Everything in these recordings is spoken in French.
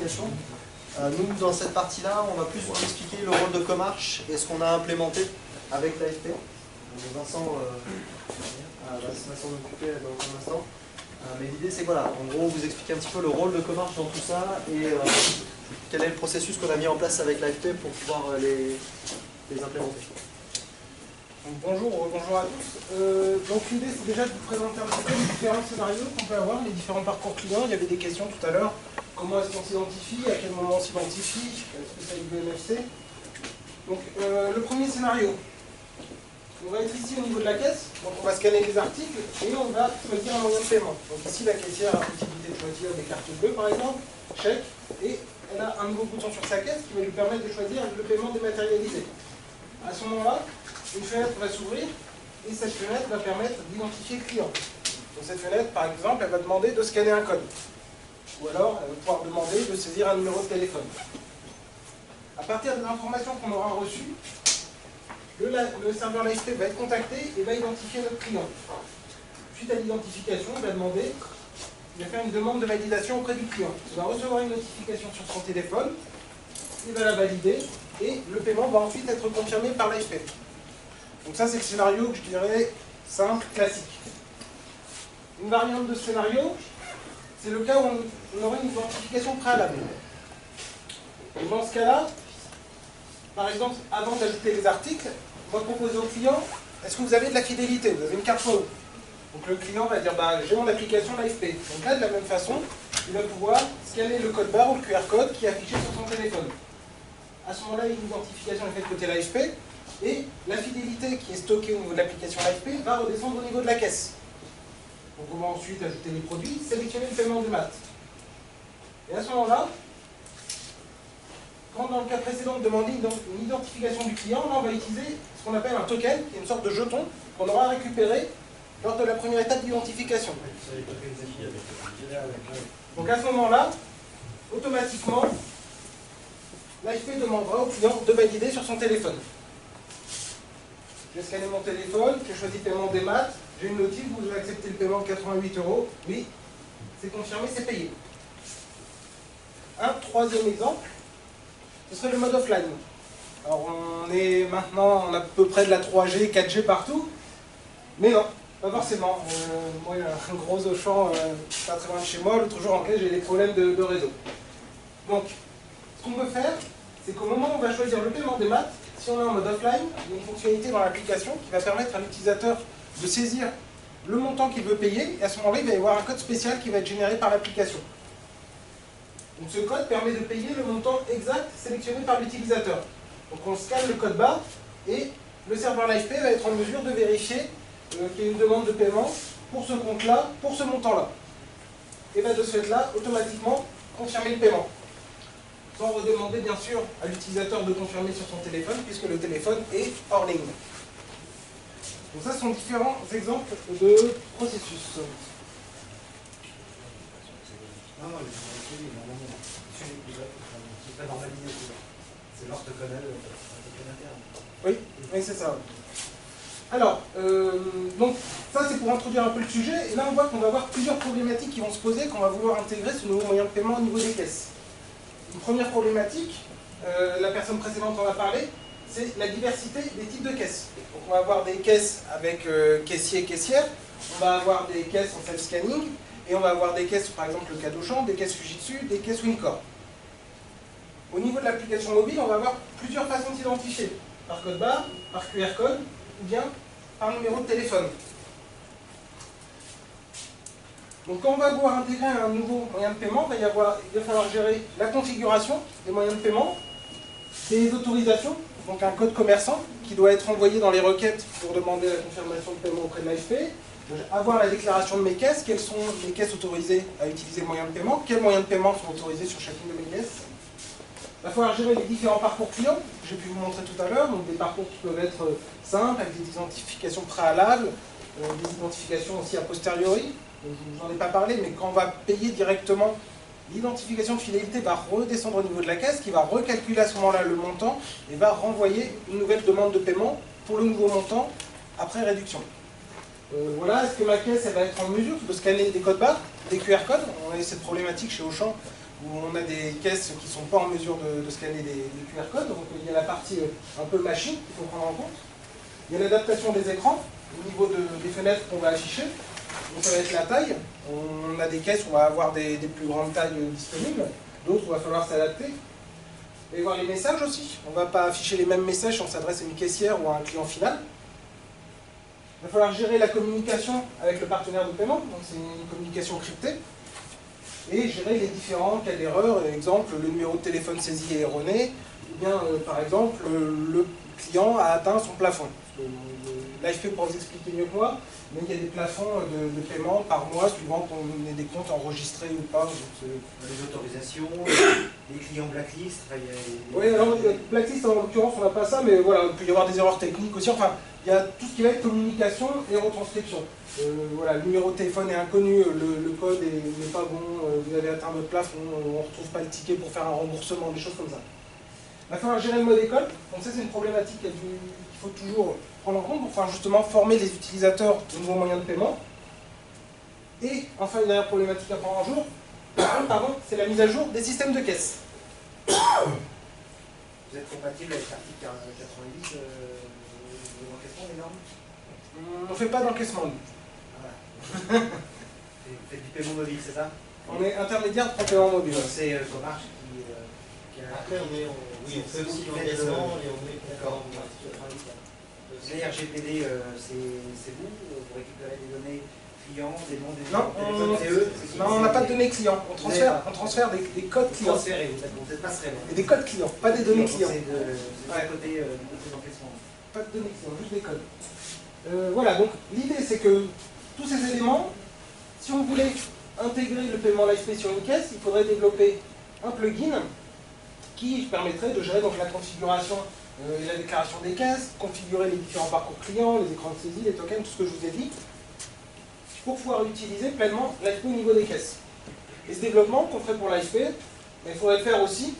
d'identification. Nous, dans cette partie-là, on va plus vous expliquer le rôle de Comarch et ce qu'on a implémenté avec l'AFP. Vincent va s'en occuper dans un instant. Mais l'idée, c'est voilà, en gros, vous expliquer un petit peu le rôle de Comarch dans tout ça et quel est le processus qu'on a mis en place avec l'AFP pour pouvoir les implémenter. Bonjour à tous. Donc l'idée c'est déjà de vous présenter un petit peu les différents scénarios qu'on peut avoir, les différents parcours clients. Il y avait des questions tout à l'heure. Comment est-ce qu'on s'identifie? À quel moment on s'identifie? Est-ce que c'est avec MFC? Donc le premier scénario. On va être ici au niveau de la caisse. Donc on va scanner les articles et on va choisir un moyen de paiement. Donc ici la caissière a la possibilité de choisir des cartes bleues par exemple, chèque, et elle a un nouveau bouton sur sa caisse qui va lui permettre de choisir le paiement dématérialisé. À ce moment-là, une fenêtre va s'ouvrir et cette fenêtre va permettre d'identifier le client. Donc cette fenêtre, par exemple, elle va demander de scanner un code. Ou alors, elle va pouvoir demander de saisir un numéro de téléphone. À partir de l'information qu'on aura reçue, le serveur l'AFP va être contacté et va identifier notre client. Suite à l'identification, il va faire une demande de validation auprès du client. Il va recevoir une notification sur son téléphone, il va la valider et le paiement va ensuite être confirmé par l'AFP. Donc ça, c'est le scénario que je dirais simple, classique. Une variante de scénario, c'est le cas où on aurait une identification préalable. Et dans ce cas-là, par exemple, avant d'ajouter les articles, on va proposer au client, est-ce que vous avez de la fidélité? Vous avez une carte phone. Donc le client va dire, j'ai mon application l'AFP. Donc là, de la même façon, il va pouvoir scanner le code barre ou le QR code qui est affiché sur son téléphone. À ce moment-là, une identification est faite côté l'AFP. Et la fidélité qui est stockée au niveau de l'application l'AFP va redescendre au niveau de la caisse. Donc on va ensuite ajouter les produits, sélectionner le paiement de maths. Et à ce moment-là, quand dans le cas précédent on demandait une identification du client, là on va utiliser ce qu'on appelle un token, qui est une sorte de jeton qu'on aura récupéré lors de la première étape d'identification. Donc à ce moment-là, automatiquement, l'AFP demandera au client de valider sur son téléphone. J'ai scanné mon téléphone, j'ai choisi paiement des maths, j'ai une notif, vous devez accepter le paiement de 88 €. Oui, c'est confirmé, c'est payé. Un troisième exemple, ce serait le mode offline. Alors on a à peu près de la 3G, 4G partout, mais non, pas forcément. Moi, il y a un gros Auchan pas très loin de chez moi, l'autre jour en caisse, j'ai des problèmes de réseau. Donc, ce qu'on peut faire, c'est qu'au moment où on va choisir le paiement des maths, si on est en mode offline, il y a une fonctionnalité dans l'application qui va permettre à l'utilisateur de saisir le montant qu'il veut payer, et à ce moment-là, il va y avoir un code spécial qui va être généré par l'application. Donc ce code permet de payer le montant exact sélectionné par l'utilisateur. Donc on scanne le code barre, et le serveur l'AFP va être en mesure de vérifier qu'il y a une demande de paiement pour ce compte-là, pour ce montant-là. Et va de ce fait-là, automatiquement, confirmer le paiement. Sans redemander bien sûr à l'utilisateur de confirmer sur son téléphone, puisque le téléphone est hors ligne. Donc ça, ce sont différents exemples de processus. Oui, c'est ça. Alors, donc ça c'est pour introduire un peu le sujet, et là on voit qu'on va avoir plusieurs problématiques qui vont se poser quand on va vouloir intégrer ce nouveau moyen de paiement au niveau des caisses. Une première problématique, la personne précédente en a parlé, c'est la diversité des types de caisses. Donc on va avoir des caisses avec caissier et caissière, on va avoir des caisses en self-scanning, et on va avoir des caisses, par exemple le cas d'Auchan, des caisses Fujitsu, des caisses Wincore. Au niveau de l'application mobile, on va avoir plusieurs façons de s'identifier, par code barre, par QR code, ou bien par numéro de téléphone. Donc quand on va vouloir intégrer un nouveau moyen de paiement, il va falloir gérer la configuration des moyens de paiement, des autorisations, donc un code commerçant qui doit être envoyé dans les requêtes pour demander la confirmation de paiement auprès de l'AFP, avoir la déclaration de mes caisses, quelles sont les caisses autorisées à utiliser le moyen de paiement, quels moyens de paiement sont autorisés sur chacune de mes caisses. Il va falloir gérer les différents parcours clients que j'ai pu vous montrer tout à l'heure, donc des parcours qui peuvent être simples, avec des identifications préalables, des identifications aussi a posteriori. Je vous en ai pas parlé, mais quand on va payer directement, l'identification de fidélité va redescendre au niveau de la caisse, qui va recalculer à ce moment-là le montant et va renvoyer une nouvelle demande de paiement pour le nouveau montant après réduction. Voilà, est-ce que ma caisse elle va être en mesure de scanner des codes barres, des QR codes? On a cette problématique chez Auchan où on a des caisses qui ne sont pas en mesure de scanner des QR codes. Donc il y a la partie un peu machine qu'il faut prendre en compte. Il y a l'adaptation des écrans au niveau des fenêtres qu'on va afficher. Donc ça va être la taille. On a des caisses où on va avoir des plus grandes tailles disponibles, d'autres où il va falloir s'adapter. Et voir les messages aussi. On ne va pas afficher les mêmes messages si on s'adresse à une caissière ou à un client final. Il va falloir gérer la communication avec le partenaire de paiement, donc c'est une communication cryptée. Et gérer les différents cas d'erreur, exemple le numéro de téléphone saisi est erroné, ou bien par exemple le client a atteint son plafond. L'AFP pourra vous expliquer mieux que moi, mais il y a des plafonds de paiement par mois suivant qu'on ait des comptes enregistrés ou pas. Les autorisations, les clients blacklist. Oui, alors blacklist en l'occurrence on n'a pas ça, mais voilà, il peut y avoir des erreurs techniques aussi. Enfin, il y a tout ce qui va être communication et retranscription. Voilà, le numéro de téléphone est inconnu, le code n'est pas bon, vous avez atteint votre plafond, on ne retrouve pas le ticket pour faire un remboursement, des choses comme ça. Il va falloir gérer le mode école, donc ça c'est une problématique qu'il faut toujours prendre en compte pour pouvoir justement former les utilisateurs de nouveaux moyens de paiement. Et enfin une dernière problématique à prendre en jour, c'est la mise à jour des systèmes de caisse. Vous êtes compatible avec l'article 90 de l'encaissement des normes? On ne fait pas d'encaissement, nous. Voilà. Vous faites du paiement mobile, c'est ça? On est intermédiaire pour paiement mobile. C'est Comarch qui a... Après, oui, on fait aussi l'encaissement et on met d'accord. Les RGPD, c'est vous récupérez des données clients, des noms, des non, c'est eux? Non, on n'a pas de données clients. On transfère des codes clients. Vous n'êtes pas très loin. Et des codes clients, pas des données clients. C'est à côté de l'encaissement. Pas de données clients, juste des codes. Voilà, donc l'idée c'est que tous ces éléments, si on voulait intégrer le paiement LifePay sur une caisse, il faudrait développer un plugin qui permettrait de gérer donc la configuration et la déclaration des caisses, configurer les différents parcours clients, les écrans de saisie, les tokens, tout ce que je vous ai dit, pour pouvoir utiliser pleinement LifePay au niveau des caisses. Et ce développement qu'on ferait pour LifePay, il faudrait le faire aussi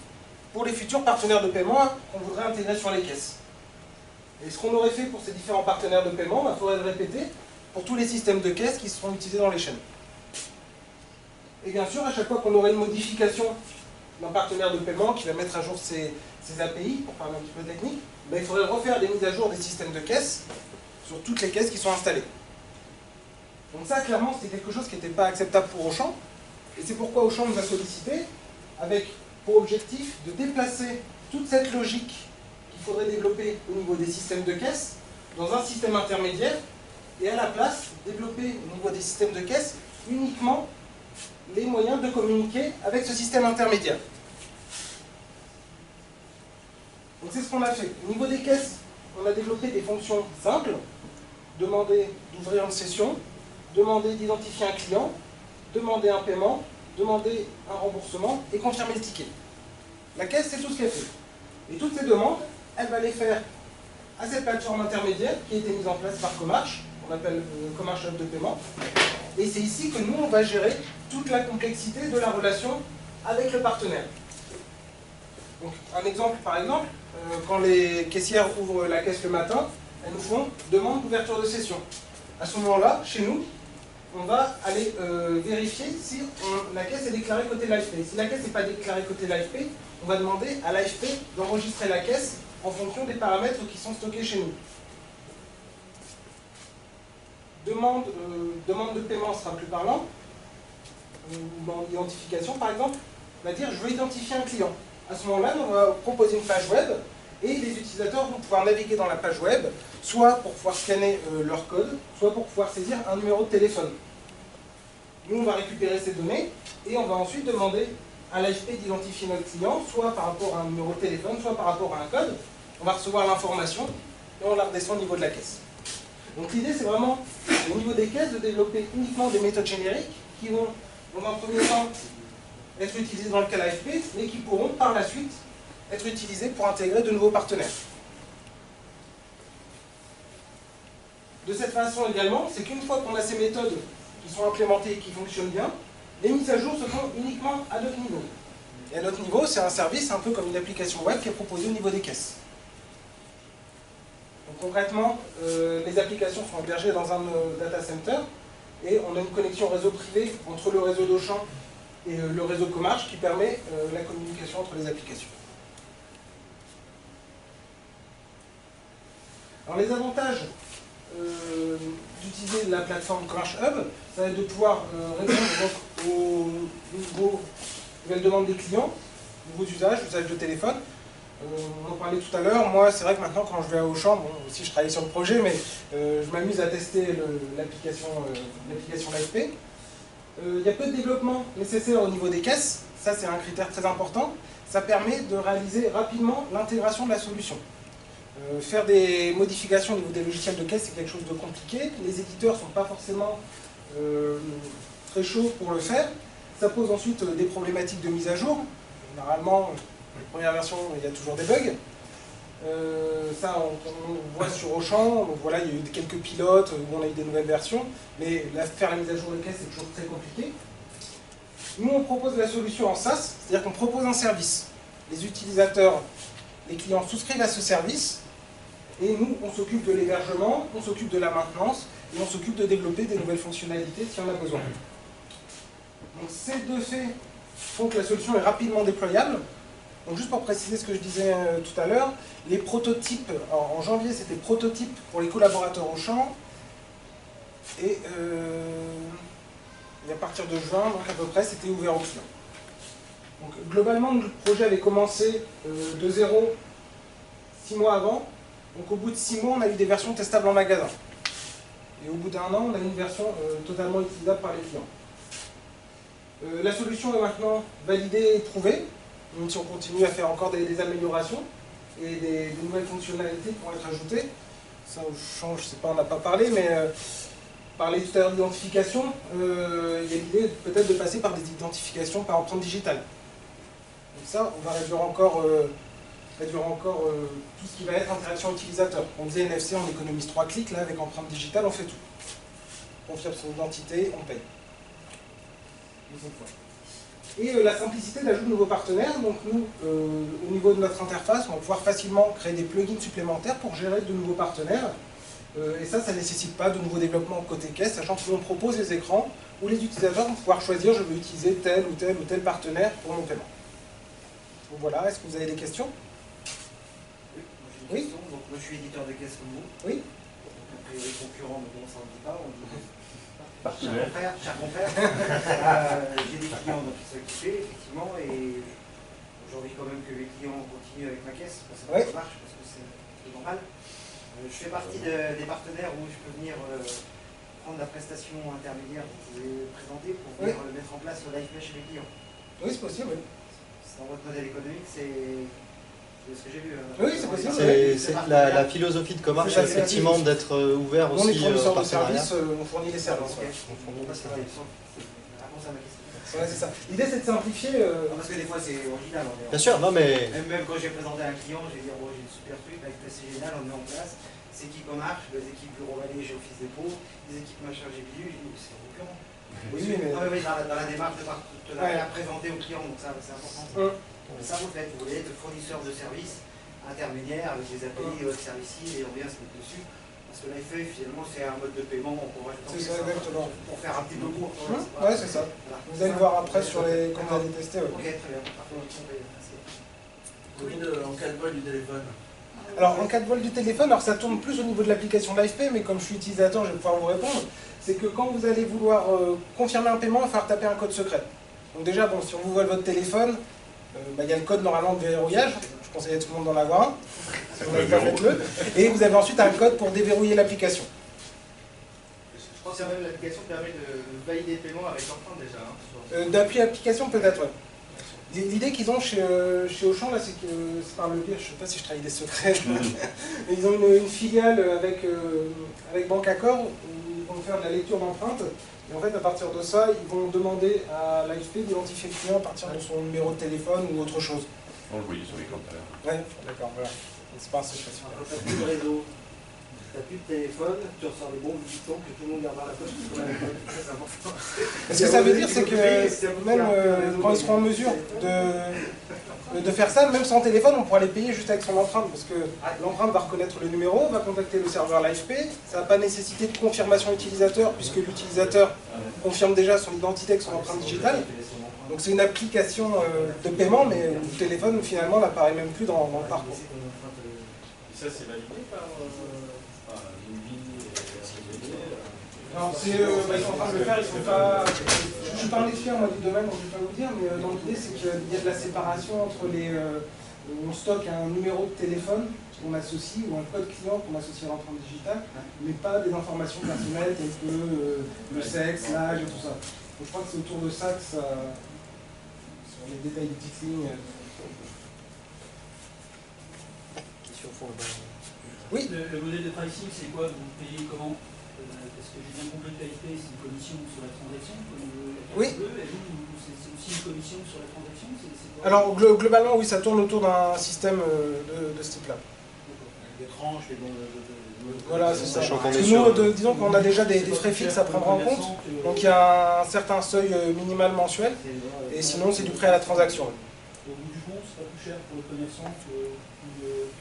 pour les futurs partenaires de paiement qu'on voudrait intégrer sur les caisses. Et ce qu'on aurait fait pour ces différents partenaires de paiement, il faudrait le répéter pour tous les systèmes de caisse qui seront utilisés dans les chaînes. Et bien sûr, à chaque fois qu'on aurait une modification d'un partenaire de paiement qui va mettre à jour ses API, pour parler un petit peu technique, il faudrait refaire des mises à jour des systèmes de caisse sur toutes les caisses qui sont installées. Donc ça, clairement, c'était quelque chose qui n'était pas acceptable pour Auchan. Et c'est pourquoi Auchan nous a sollicité, avec pour objectif de déplacer toute cette logique qu'il faudrait développer au niveau des systèmes de caisse dans un système intermédiaire, et à la place, développer au niveau des systèmes de caisse uniquement les moyens de communiquer avec ce système intermédiaire. Donc c'est ce qu'on a fait. Au niveau des caisses, on a développé des fonctions simples. Demander d'ouvrir une session, demander d'identifier un client, demander un paiement, demander un remboursement et confirmer le ticket. La caisse, c'est tout ce qu'elle fait. Et toutes ces demandes, elle va les faire à cette plateforme intermédiaire qui a été mise en place par Comarch, qu'on appelle Comarch Hub de paiement. Et c'est ici que nous, on va gérer toute la complexité de la relation avec le partenaire. Donc, un exemple par exemple, quand les caissières ouvrent la caisse le matin, elles nous font demande d'ouverture de session. À ce moment-là, chez nous, on va aller vérifier si la caisse est déclarée côté LifePay. Si la caisse n'est pas déclarée côté LifePay, on va demander à LifePay d'enregistrer la caisse en fonction des paramètres qui sont stockés chez nous. Demande de paiement sera plus parlant, dans l'identification par exemple, on va dire je veux identifier un client. À ce moment-là, on va proposer une page web et les utilisateurs vont pouvoir naviguer dans la page web, soit pour pouvoir scanner leur code, soit pour pouvoir saisir un numéro de téléphone. Nous, on va récupérer ces données et on va ensuite demander à l'AFP d'identifier notre client, soit par rapport à un numéro de téléphone, soit par rapport à un code. On va recevoir l'information et on la redescend au niveau de la caisse. Donc l'idée, c'est vraiment, au niveau des caisses, de développer uniquement des méthodes génériques qui vont, dans un premier temps, être utilisées dans le cas AFP, mais qui pourront, par la suite, être utilisées pour intégrer de nouveaux partenaires. De cette façon également, c'est qu'une fois qu'on a ces méthodes qui sont implémentées et qui fonctionnent bien, les mises à jour se font uniquement à notre niveau. Et à notre niveau, c'est un service un peu comme une application web qui est proposée au niveau des caisses. Donc concrètement, les applications sont hébergées dans un data center et on a une connexion réseau privé entre le réseau d'Auchan et le réseau Comarch qui permet la communication entre les applications. Alors les avantages d'utiliser la plateforme Comarch Hub, ça va être de pouvoir répondre donc, aux nouvelles demandes des clients, nouveaux usages, usage de téléphone. On en parlait tout à l'heure, moi c'est vrai que maintenant quand je vais à Auchan, bon aussi je travaille sur le projet, mais je m'amuse à tester l'application l'AFP. Il y a peu de développement nécessaire au niveau des caisses, ça c'est un critère très important, ça permet de réaliser rapidement l'intégration de la solution. Faire des modifications au niveau des logiciels de caisse, c'est quelque chose de compliqué. Les éditeurs ne sont pas forcément très chauds pour le faire. Ça pose ensuite des problématiques de mise à jour. Généralement, les premières versions, il y a toujours des bugs. Ça, on voit sur Auchan. Donc voilà, il y a eu quelques pilotes où on a eu des nouvelles versions. Mais faire la mise à jour de caisse, c'est toujours très compliqué. Nous, on propose la solution en SaaS, c'est-à-dire qu'on propose un service. Les utilisateurs, les clients souscrivent à ce service. Et nous, on s'occupe de l'hébergement, on s'occupe de la maintenance, et on s'occupe de développer des nouvelles fonctionnalités si on a besoin. Donc ces deux faits font que la solution est rapidement déployable. Donc juste pour préciser ce que je disais tout à l'heure, les prototypes, en janvier c'était prototypes pour les collaborateurs Auchan, et à partir de juin, donc à peu près, c'était ouvert aux clients. Donc globalement, le projet avait commencé de zéro 6 mois avant. Donc au bout de 6 mois, on a eu des versions testables en magasin. Et au bout d'1 an, on a eu une version totalement utilisable par les clients. La solution est maintenant validée et prouvée, même si on continue à faire encore des améliorations et des nouvelles fonctionnalités qui vont être ajoutées. Ça change, je sais pas, on n'a pas parlé, mais parler tout à l'heure d'identification, il y a l'idée peut-être de passer par des identifications par empreinte digitale. Donc ça, on va réduire encore tout ce qui va être interaction utilisateur. On disait NFC, on économise 3 clics, là avec empreinte digitale on fait tout. On confirme son identité, on paye. Et la simplicité d'ajout de nouveaux partenaires, donc nous, au niveau de notre interface, on va pouvoir facilement créer des plugins supplémentaires pour gérer de nouveaux partenaires. Et ça ne nécessite pas de nouveaux développements côté caisse, sachant que l'on propose les écrans où les utilisateurs vont pouvoir choisir je veux utiliser tel ou tel ou tel partenaire pour mon paiement. Donc voilà, est-ce que vous avez des questions? Oui. Donc moi je suis éditeur de caisse comme vous. Oui. Donc a priori concurrent, mais bon ça ne dit pas. On dit Partenaire. cher confrère. J'ai des clients donc ils sont équipés effectivement et aujourd'hui quand même que les clients continuent avec ma caisse, parce que ça marche, parce que c'est normal. Je fais partie des partenaires où je peux venir prendre la prestation intermédiaire que vous avez présentée pour venir mettre en place le live play chez les clients. Oui, c'est possible, oui. Dans votre modèle économique, c'est ce que j'ai vu. Oui, c'est possible. C'est la philosophie de Comarch, effectivement, d'être ouvert aussi au partenariat. On fournit les services. Ouais, c'est ça. L'idée, c'est de simplifier. Parce que des fois, c'est original. Bien sûr, non mais... Même quand j'ai présenté à un client, j'ai dit, oh, j'ai une super truc, avec c'est génial, on le met en place. C'est qui Comarch, les équipes Bureau Vallée, j'ai Office Dépôt, les équipes machin, j'ai Bilu, j'ai dit, c'est concurrent. Oui, mais... dans la démarche de la présenter au client, donc ça, c'est important. Ça, vous faites, vous voulez être fournisseur de services intermédiaires avec des API, votre service, et on vient se mettre dessus. Parce que l'AFE, finalement, c'est un mode de paiement pour faire un petit peu court. Oui, c'est ça. Voilà. Vous allez le voir après sur les... quand vous allez tester. Ok, très bien. En cas de vol du téléphone. Alors, en cas de vol du téléphone, alors ça tourne plus au niveau de l'application l'AFP, mais comme je suis utilisateur, je vais pouvoir vous répondre. C'est que quand vous allez vouloir confirmer un paiement, il va falloir taper un code secret. Donc déjà, bon, si on vous vole votre téléphone, il y a le code normalement de verrouillage. Je conseille à tout le monde d'en avoir un. Si vous n'avez pas, faites-le. Et vous avez ensuite un code pour déverrouiller l'application. Je crois que même l'application permet de valider le paiement avec l'empreinte déjà. D'appui application peut-être, ouais. L'idée qu'ils ont chez Auchan, là, c'est que c'est par le biais, je ne sais pas si je trahis des secrets, mais ils ont une filiale avec Banque Accord où ils vont faire de la lecture d'empreintes. Et en fait, à partir de ça, ils vont demander à l'AFP d'identifier le client à partir de son numéro de téléphone ou autre chose. On le voyait sur l'écran tout à l'heure. Ouais, d'accord, voilà. C'est pas un secret. T'as plus de réseau, t'as plus de téléphone, tu ressors les bons boutons que tout le monde garde dans la poche. C'est important. Ce que ça veut dire, c'est que même quand ils seront en mesure de faire ça, même sans téléphone, on pourra les payer juste avec son empreinte, parce que l'empreinte va reconnaître le numéro, va contacter le serveur l'AFP, ça ne va pas nécessiter de confirmation utilisateur, puisque l'utilisateur confirme déjà son identité avec son empreinte digitale. Donc c'est une application de paiement, mais le téléphone finalement n'apparaît même plus dans le parcours. Et ça, c'est validé par Lindy et RGPD. Alors ils sont en train de le faire, ils sont pas... Je ne suis pas un expert moi, du domaine, donc je ne vais pas vous dire, mais dans l'idée c'est qu'il y a de la séparation entre les... on stocke un numéro de téléphone qu'on associe, ou un code client qu'on associe à l'empreinte digitale, mais pas des informations personnelles telles que le sexe, l'âge et tout ça. Donc je crois que c'est autour de ça que ça... sur les détails des petites lignes. Oui. Le modèle de pricing, c'est quoi? Vous payez comment? Parce que j'ai bien compris que l'AFP, c'est une commission sur la transaction, comme oui. Et vous, c'est aussi une commission sur la transaction? Quoi? Alors globalement, oui, ça tourne autour d'un système de ce type-là. Des tranches, des bons. Voilà, c'est ça. Sachant qu'on Parce est que sur... nous, disons qu'on a déjà des frais fixes à prendre en compte, donc il y a un certain seuil minimal mensuel, et sinon c'est du prêt à la transaction. Au bout du compte, c'est pas plus cher pour le commerçant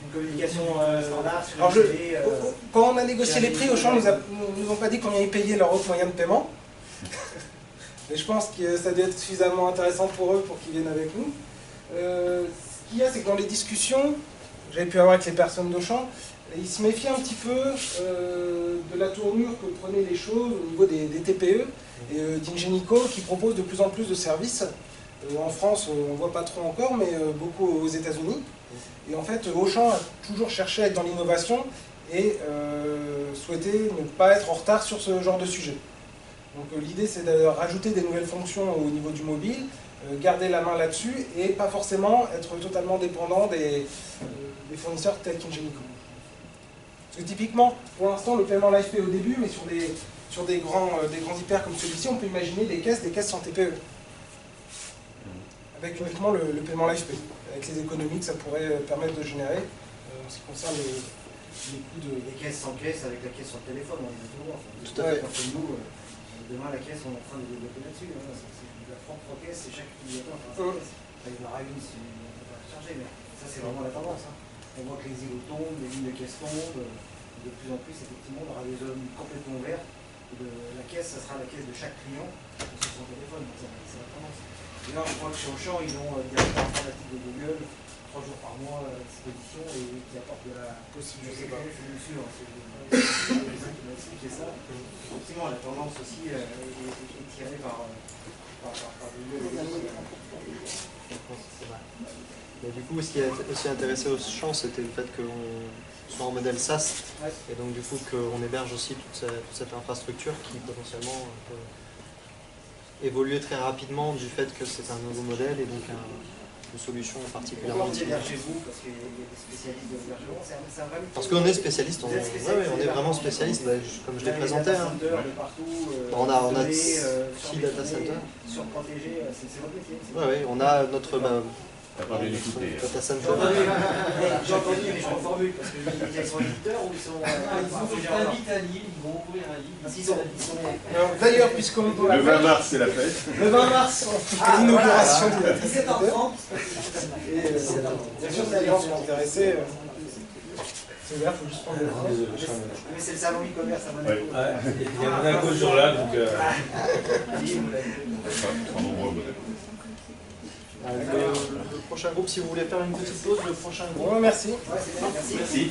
Une communication standard sur Alors les quand on a négocié les prix, Auchan nous ont pas dit combien ils payaient leur autre moyen de paiement. Mais je pense que ça doit être suffisamment intéressant pour eux pour qu'ils viennent avec nous. Ce qu'il y a, c'est que dans les discussions que j'avais pu avoir avec les personnes d'Auchan, ils se méfient un petit peu de la tournure que prenaient les choses au niveau des TPE et d'Ingenico qui proposent de plus en plus de services. En France, on ne voit pas trop encore, mais beaucoup aux États-Unis. Et en fait, Auchan a toujours cherché à être dans l'innovation et souhaitait ne pas être en retard sur ce genre de sujet. Donc l'idée, c'est de rajouter des nouvelles fonctions au niveau du mobile, garder la main là-dessus et pas forcément être totalement dépendant des fournisseurs tels qu'Ingenico. Parce que typiquement, pour l'instant, le paiement l'AFP au début, mais sur des grands hyper comme celui-ci, on peut imaginer des caisses sans TPE. Avec uniquement le paiement l'AFP, avec les économies que ça pourrait permettre de générer en ce qui concerne les coûts de... Les caisses sans caisse avec la caisse sur le téléphone, on les a toujours. Tout à fait. Parce que nous, demain la caisse, on est en train de développer là-dessus. C'est la propre caisse, c'est chaque utilisateur. Il y en aura une si on ne peut pas charger, mais ça c'est vraiment la tendance. On voit que les îlots tombent, les lignes de caisse tombent. De plus en plus, effectivement, on aura des zones complètement ouvertes. La caisse, ça sera la caisse de chaque client sur son téléphone. C'est la tendance. Et là, je crois que chez Auchan, ils ont un directeur informatique de Google, 3 jours par mois à disposition et qui apporte de la possibilité. Je suis sûr, c'est quelqu'un qui m'a expliqué ça. Effectivement, la tendance aussi est tirée par Google. Mais du coup, ce qui a aussi intéressé Auchan, c'était le fait qu'on soit en modèle SaaS, et donc du coup qu'on héberge aussi toute cette infrastructure qui potentiellement peut évoluer très rapidement du fait que c'est un nouveau modèle et donc une solution particulièrement utile. Pourquoi vous hébergez-vous? Parce qu'il y a des spécialistes de l'hébergement, c'est un vrai métier. Parce qu'on est spécialiste, on est vraiment spécialiste, comme je l'ai présenté. On a 6 data centers. Surprotégés, c'est votre métier. Oui, on a notre... T'as pas bien écouté. data center. J'ai entendu, mais je reformule, parce que ils sont éditeurs ou ils sont... Ils invitent à Lille, ils vont ouvrir à Lille. D'ailleurs, puisqu'on est dans la Le 20 mars, c'est la fête. Le 20 mars, on fait l'inauguration du data center. 17h30. Et bien sûr, si les gens sont intéressés, c'est ouvert, il faut juste prendre le temps. Mais c'est le salon e-commerce à Monaco. Il y a Monaco ce jour-là, donc... Trop nombreux, Monaco. Le prochain groupe, si vous voulez faire une petite pause, le prochain groupe. Bon, merci. Ouais, c'est bien, merci. Merci.